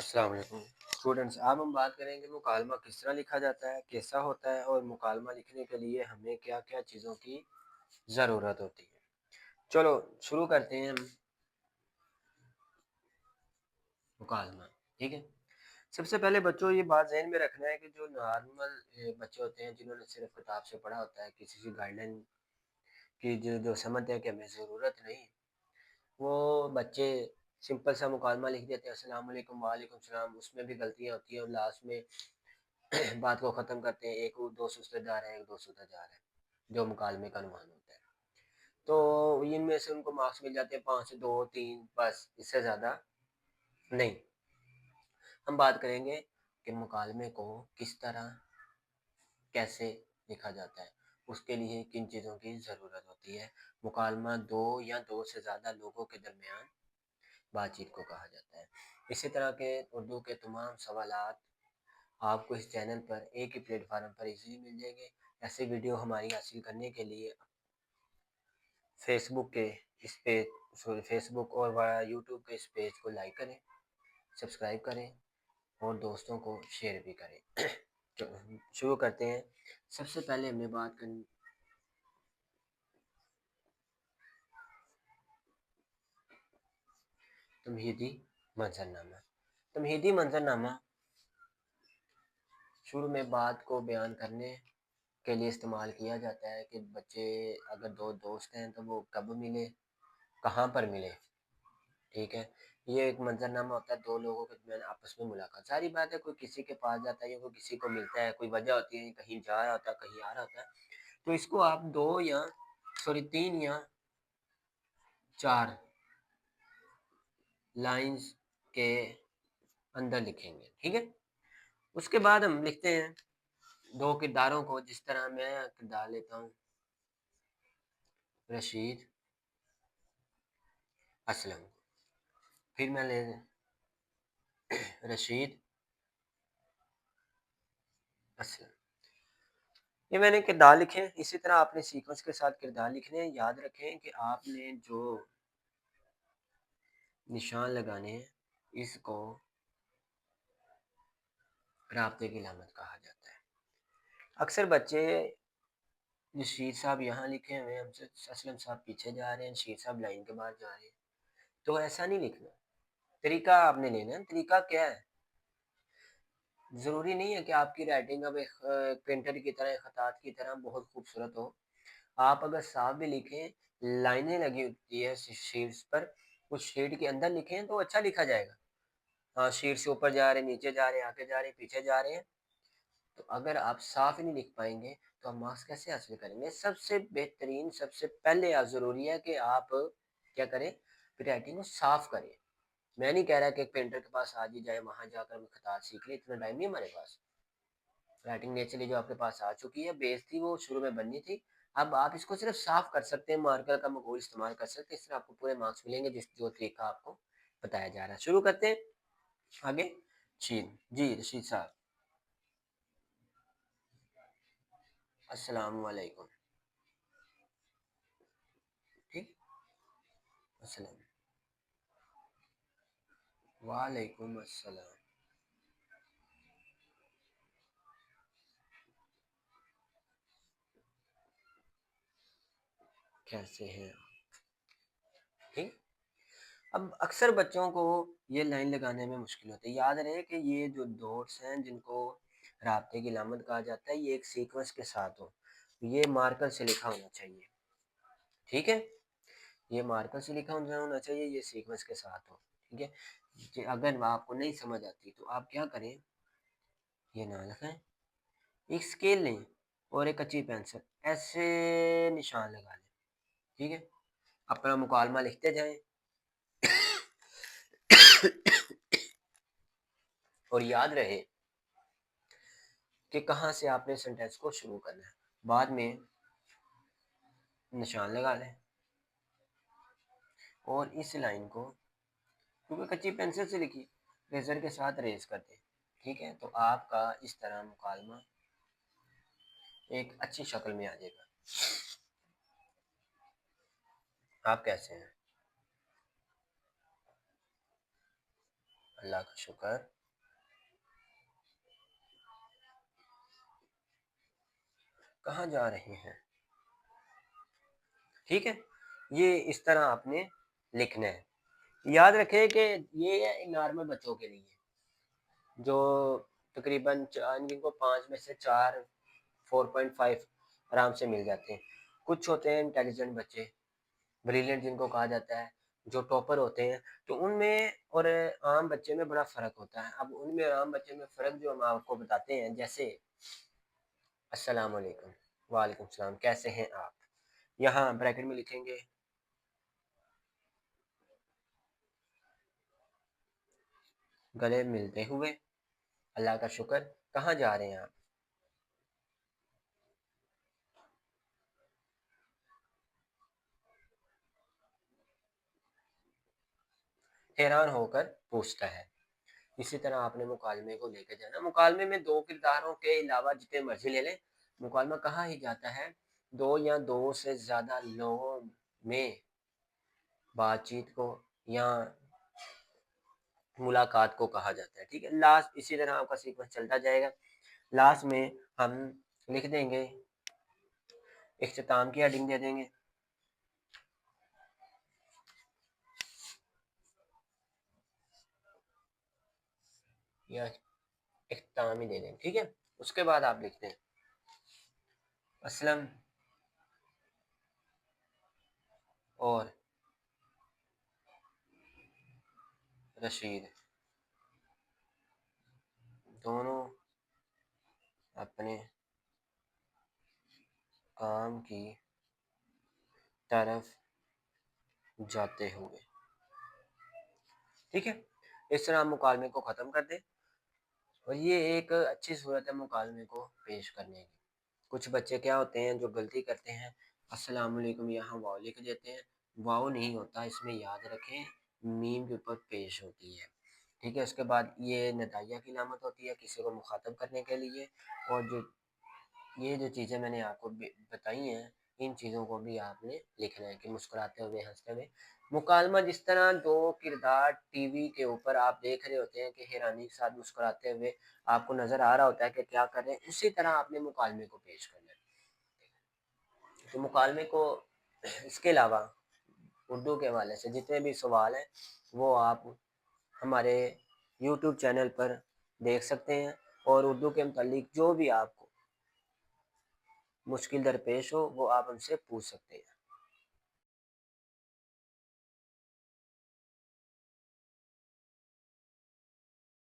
अस्सलाम वालेकुम स्टूडेंट्स। अब हम बात करेंगे मुकालमा किस तरह लिखा जाता है, कैसा होता है और मुकालमा लिखने के लिए हमें क्या क्या चीज़ों की ज़रूरत होती है। चलो शुरू करते हैं हम मुकालमा। ठीक है, सबसे पहले बच्चों ये बात ज़हन में रखना है कि जो नॉर्मल बच्चे होते हैं जिन्होंने सिर्फ किताब से पढ़ा होता है, किसी की गाइडलाइन की जो समझते हैं कि हमें ज़रूरत नहीं, वो बच्चे सिंपल सा मुकालमा लिख देते हैं अस्सलाम वालेकुम वालेकुम सलाम। उसमें भी गलतियाँ होती हैं और लास्ट में बात को ख़त्म करते हैं, एक दो सुस्ते जा रहे हैं, एक दो सुधर जा रहे हैं, जो मुकालमे का अनुमान होता है। तो इनमें से उनको मार्क्स मिल जाते हैं 5 से 2 3, बस इससे ज़्यादा नहीं। हम बात करेंगे कि मुकालमे को किस तरह कैसे लिखा जाता है, उसके लिए किन चीज़ों की ज़रूरत होती है। मुकालमा दो या दो से ज़्यादा लोगों के दरमियान बातचीत को कहा जाता है। इसी तरह के उर्दू के तमाम सवालात आपको इस चैनल पर एक ही प्लेटफार्म पर इजीली मिल जाएंगे। ऐसे वीडियो हमारी हासिल करने के लिए फेसबुक के इस पेज सॉरी फेसबुक और यूट्यूब के इस पेज को लाइक करें, सब्सक्राइब करें और दोस्तों को शेयर भी करें। तो शुरू करते हैं। सबसे पहले हमने बात करनी तमहीदी मंजरनामा। तमहीदी मंजरनामा शुरू में बात को बयान करने के लिए इस्तेमाल किया जाता है कि बच्चे अगर दो दोस्त हैं तो वो कब मिले, कहाँ पर मिले। ठीक है, ये एक मंजरनामा होता है, दो लोगों के दरमियान आपस में मुलाकात। सारी बात है, कोई किसी के पास जाता है या कोई किसी को मिलता है, कोई वजह होती है, कहीं जा रहा होता है, कहीं आ रहा होता है। तो इसको आप दो या सॉरी 3 या 4 लाइंस के अंदर लिखेंगे। ठीक है, उसके बाद हम लिखते हैं दो किरदारों को। जिस तरह मैं किरदार लेता हूँ रशीद असलम, फिर मैं ले रशीद असलम, ये मैंने किरदार लिखे हैं। इसी तरह आपने सीक्वेंस के साथ किरदार लिखने हैं। याद रखें कि आपने जो निशान लगाने हैं, इसको राब्ते की अलामत कहा जाता है। अक्सर बच्चे शीर साहब यहाँ लिखे हुए हैं, हमसे असलम साहब पीछे जा रहे हैं, शीर साहब लाइन के बाहर जा रहे हैं। तो ऐसा नहीं लिखना। तरीका आपने लेना है। तरीका क्या है? ज़रूरी नहीं है कि आपकी राइटिंग अब एक पेंटर की तरह, खतात की तरह बहुत खूबसूरत हो। आप अगर साफ भी लिखें, लाइनें लगी होती है शीट्स पर, उस शीट के अंदर लिखें तो अच्छा लिखा जाएगा। हाँ, शीट से ऊपर जा रहे हैं, नीचे जा रहे हैं, आगे जा रहे हैं, पीछे जा रहे हैं। तो अगर आप साफ ही नहीं लिख पाएंगे तो आप मार्क्स कैसे हासिल करेंगे? सबसे बेहतरीन, सबसे पहले ज़रूरी है कि आप क्या करें, राइटिंग को साफ करें। मैं नहीं कह रहा कि एक पेंटर के पास आज ही जाए, वहाँ जाकर खतात सीख ले, इतना टाइम नहीं हमारे पास। राइटिंग नेचुरली जो आपके पास आ चुकी है, बेस थी, वो शुरू में बननी थी। अब आप इसको सिर्फ साफ कर सकते हैं, मार्कर का मखौल इस्तेमाल कर सकते हैं। इस तरह आपको पूरे मार्क्स मिलेंगे, जिस जो तरीका आपको बताया जा रहा है। शुरू करते हैं आगे। जी रशीद साहब, अस्सलाम वालेकुम। ठीक, अस्सलाम वालेकुम अस्सलाम। कैसे हैं आप? ठीक। अब अक्सर बच्चों को ये लाइन लगाने में मुश्किल होती है। याद रहे कि ये जो डॉट्स हैं जिनको राब्ते की अलामत कहा जाता है, ये एक सीक्वेंस के साथ हो। ये मार्कर से लिखा होना चाहिए। ठीक है, ये मार्कर से लिखा होना चाहिए, ये सीक्वेंस के साथ हो। ठीक है, अगर आपको नहीं समझ आती तो आप क्या करें, ये ना लिखें, एक स्केल लें और एक कच्ची पेंसिल, ऐसे निशान लगा लें। ठीक है, अपना मुकालमा लिखते जाएं। और याद रहे कि कहाँ से आपने सेंटेंस को शुरू करना है। बाद में निशान लगा लें और इस लाइन को, क्योंकि कच्ची पेंसिल से लिखी, रेजर के साथ रेज कर दें। ठीक है, तो आपका इस तरह मुकालमा एक अच्छी शक्ल में आ जाएगा। आप कैसे हैं? अल्लाह का शुक्र। कहाँ जा रहे हैं। ठीक है? ये इस तरह आपने लिखना है। याद रखें कि ये है नॉर्मल बच्चों के लिए, जो तकरीबन जिनको 5 में से 4 4.5 आराम से मिल जाते हैं। कुछ होते हैं इंटेलिजेंट बच्चे, ब्रिलियंट जिनको कहा जाता है, जो टॉपर होते हैं, तो उनमें और आम बच्चे में बड़ा फ़र्क होता है। अब उनमें और आम बच्चे में फ़र्क जो हम आपको बताते हैं, जैसे अस्सलाम वालेकुम, वालेकुम सलाम, कैसे हैं आप? यहाँ ब्रैकेट में लिखेंगे गले मिलते हुए, अल्लाह का शुक्र, कहाँ जा रहे हैं आप? हैरान होकर पूछता है। इसी तरह आपने मुकालमे को लेके जाना। मुकालमे में 2 किरदारों के अलावा जितने मर्ज़ी ले लें, मुकालमा कहा ही जाता है 2 या 2 से ज़्यादा लोगों में बातचीत को या मुलाकात को कहा जाता है, ठीक है? लास्ट इसी तरह आपका सीक्वेंस चलता जाएगा। लास्ट में हम लिख देंगे, इख्तिताम की हेडिंग दे देंगे। या इख्तिताम ही दे देंगे, ठीक है? उसके बाद आप लिखते हैं असलम और रशीद दोनों अपने काम की तरफ जाते हुए, ठीक है? इस तरह हम मुकालमे को ख़त्म कर दें और ये एक अच्छी सूरत है मुकालमे को पेश करने की। कुछ बच्चे क्या होते हैं जो गलती करते हैं, अस्सलाम वालेकुम यहाँ वाव लिख देते हैं, वाव नहीं होता, इसमें याद रखें मीम के ऊपर पेश होती है, ठीक है? उसके बाद ये नदाइया की अलामत होती है किसी को मुखातब करने के लिए, और जो ये जो चीज़ें मैंने आपको बताई हैं, इन चीज़ों को भी आपने लिखना है कि मुस्कुराते हुए, हँसते हुए। मुकालमा जिस तरह 2 किरदार टीवी के ऊपर आप देख रहे होते हैं कि हैरानी के साथ मुस्कुराते हुए आपको नज़र आ रहा होता है कि क्या कर रहे हैं, उसी तरह आपने मुकालमे को पेश करना है। तो मुकालमे को इसके अलावा उर्दू के हवाले से जितने भी सवाल हैं, वो आप हमारे यूट्यूब चैनल पर देख सकते हैं, और उर्दू के मुतालिक जो भी आपको मुश्किल दरपेश हो, वो आप हमसे पूछ सकते हैं।